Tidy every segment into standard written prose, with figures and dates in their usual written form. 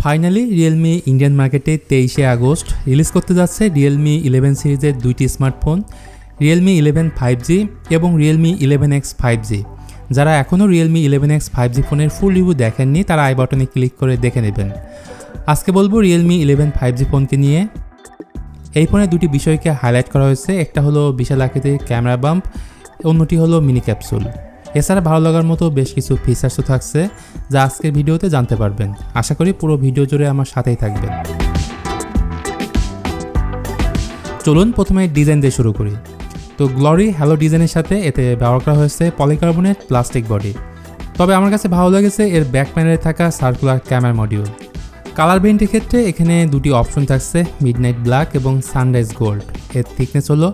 Finally Realme Indian মার্কেটে 23শে August release করতে যাচ্ছে রিয়েলমি 11 সিরিজের দুইটি স্মার্টফোন, রিয়েলমি 11 5G এবং রিয়েলমি 11X 5G। যারা এখনও রিয়েলমি 11X 5G ফোনের ফুল রিভিউ দেখেননি তারা আই বাটনে ক্লিক করে দেখে নেবেন। আজকে বলবো রিয়েলমি 11 5G ফোনকে নিয়ে। এই ফোনের দুটি বিষয়কে হাইলাইট করা হয়েছে, একটা হলো বিশাল আকৃতির ক্যামেরা বাম্প, অন্যটি হলো মিনি ক্যাপসুল। এছাড়া ভালো লাগার মতো বেশ কিছু ফিচার্সও থাকছে যা আজকের ভিডিওতে জানতে পারবেন। আশা করি পুরো ভিডিও জুড়ে আমার সাথেই থাকবেন। চলুন প্রথমে ডিজাইন দিয়ে শুরু করি। তো গ্লোরি হ্যালো ডিজাইনের সাথে এতে ব্যবহার করা হয়েছে পলিকার্বনেট প্লাস্টিক বডি। তবে আমার কাছে ভালো লেগেছে এর ব্যাক প্যানেলে থাকা সার্কুলার ক্যামেরা মডিউল। কালার ভেরিয়েন্টের ক্ষেত্রে এখানে দুটি অপশন থাকছে, মিডনাইট ব্ল্যাক এবং সানরাইজ গোল্ড। এর থিকনেস হলো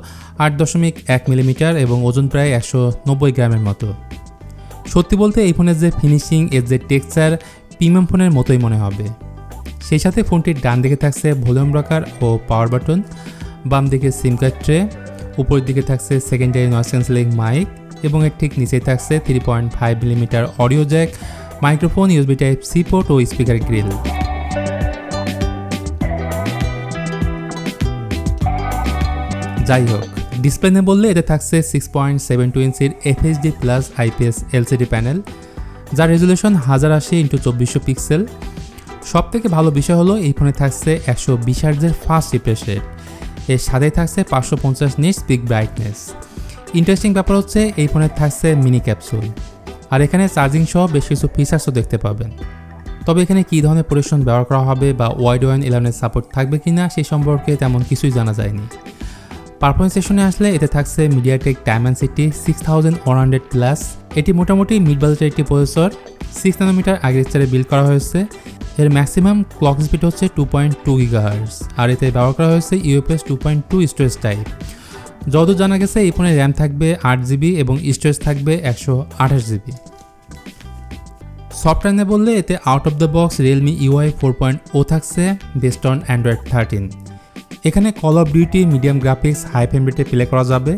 8.1 মিলিমিটার এবং ওজন প্রায় 190 গ্রামের মতো। সত্যি বলতে এই ফোনের যে ফিনিশিং, এর যে টেক্সচার প্রিমিয়াম ফোনের মতোই মনে হবে। সেই সাথে ফোনটির ডান দিকে থাকছে ভলিউম রকার ও পাওয়ার বাটন, বাম দিকে সিম কার্ড ট্রে, উপরের দিকে থাকছে সেকেন্ডারি নয়েজ ক্যান্সেলিং মাইক এবং এর ঠিক নিচেই থাকছে 3.5 millimetre audio jack, microphone, USB type C port ও স্পিকার গ্রিল। যাই হোক, ডিসপ্লে নিয়ে বললে এতে থাকছে 6.72 ইঞ্চির FHD plus IPS LCD panel, যার রেজুলেশন 1080x2400 পিক্সেল। সব থেকে ভালো বিষয় হলো এই ফোনে থাকছে 120 হার্টজের ফাস্ট রিফ্রেশ রেট, এর সাথেই থাকছে 550 নিটস পিক ব্রাইটনেস। ইন্টারেস্টিং ব্যাপার হচ্ছে এই ফোনে থাকছে মিনি ক্যাপসুল, আর এখানে চার্জিং সহ বেশ কিছু ফিচার্সও দেখতে পাবেন। তবে এখানে কী ধরনের পরিবেশন ব্যবহার করা হবে বা ওয়াইড ওয়ান 11 সাপোর্ট থাকবে কিনা সেই সম্পর্কে তেমন কিছুই জানা যায়নি। পারফরমেন্স সেকশনে আসলে এতে থাকছে মিডিয়াটেক ডায়মেনসিটি 6100 প্লাস। এটি মোটামুটি মিড বাজেটের একটি প্রসেসর, 6 ন্যানোমিটার আর্কিটেকচারে বিল্ড করা হয়েছে। এর ম্যাক্সিমাম ক্লক স্পিড হচ্ছে 2.2 GHz, আর এতে ব্যবহার করা হয়েছে UFS 2.2 স্টোরেজ টাইপ। যতদূর জানা গেছে এই ফোনে র্যাম থাকবে 8GB এবং স্টোরেজ থাকবে 128GB। সফটওয়্যার বললে এতে out of the box Realme UI 4.0 থাকছে বেসড অন অ্যান্ড্রয়েড 13। এখানে call of duty medium graphics high frame রেটে প্লে করা যাবে।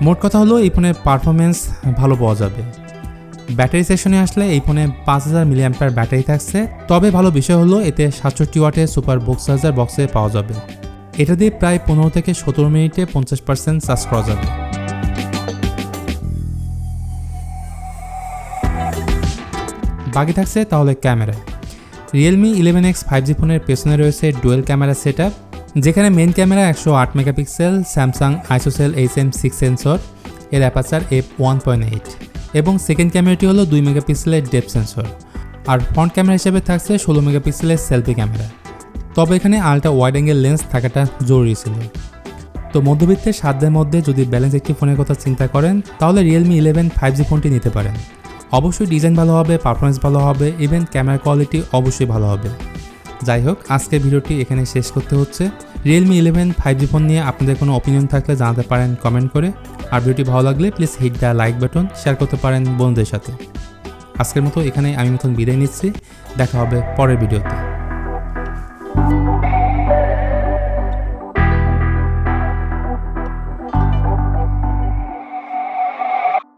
মোট কথা হলো এই ফোনের পারফরমেন্স ভালো পাওয়া যাবে। ব্যাটারি সেকশনে আসলে এই ফোনে 5000 mAh ব্যাটারি থাকছে। তবে ভালো বিষয় হলো এতে 67 ওয়াটের সুপার বক্স চার্জার বক্সে পাওয়া যাবে। এটা দিয়ে প্রায় 15 থেকে 17 মিনিটে 50% চার্জ করা যাবে। বাকি থাকছে তাহলে ক্যামেরা। রিয়েলমি 11X 5G ফোনের পেছনে রয়েছে ডুয়েল ক্যামেরা সেটআপ, যেখানে main camera 108 megapixel Samsung ISOCELL HM6 sensor, এর অ্যাপারচার f1.8 এবং সেকেন্ড ক্যামেরাটি হলো 2 মেগাপিক্সেলের ডেপথ সেন্সর। আর ফ্রন্ট ক্যামেরা হিসেবে থাকছে 16 মেগাপিক্সেলের সেলফি ক্যামেরা। তবে এখানে আলট্রা ওয়াইড অ্যাঙ্গেল লেন্স থাকাটা জরুরি ছিল। তো মধ্যবিত্তের সাধ্যের মধ্যে যদি ব্যালেন্স একটি ফোনের কথা চিন্তা করেন তাহলে রিয়েলমি 11 5G ফোনটি নিতে পারেন। অবশ্যই ডিজাইন ভালো হবে, পারফরমেন্স ভালো হবে, ইভেন ক্যামেরা কোয়ালিটি অবশ্যই ভালো হবে। যাই হোক, আজকের ভিডিওটি এখানে শেষ করতে হচ্ছে। রিয়েলমি 11 5G ফোন নিয়ে আপনাদের কোনো অপিনিয়ন থাকলে জানাতে পারেন কমেন্ট করে। আর ভিডিওটি ভালো লাগলে please hit the like button, share করতে পারেন বন্ধুদের সাথে। আজকের মতো এখানে আমি বিদায় নিচ্ছি, দেখা হবে পরের ভিডিওতে।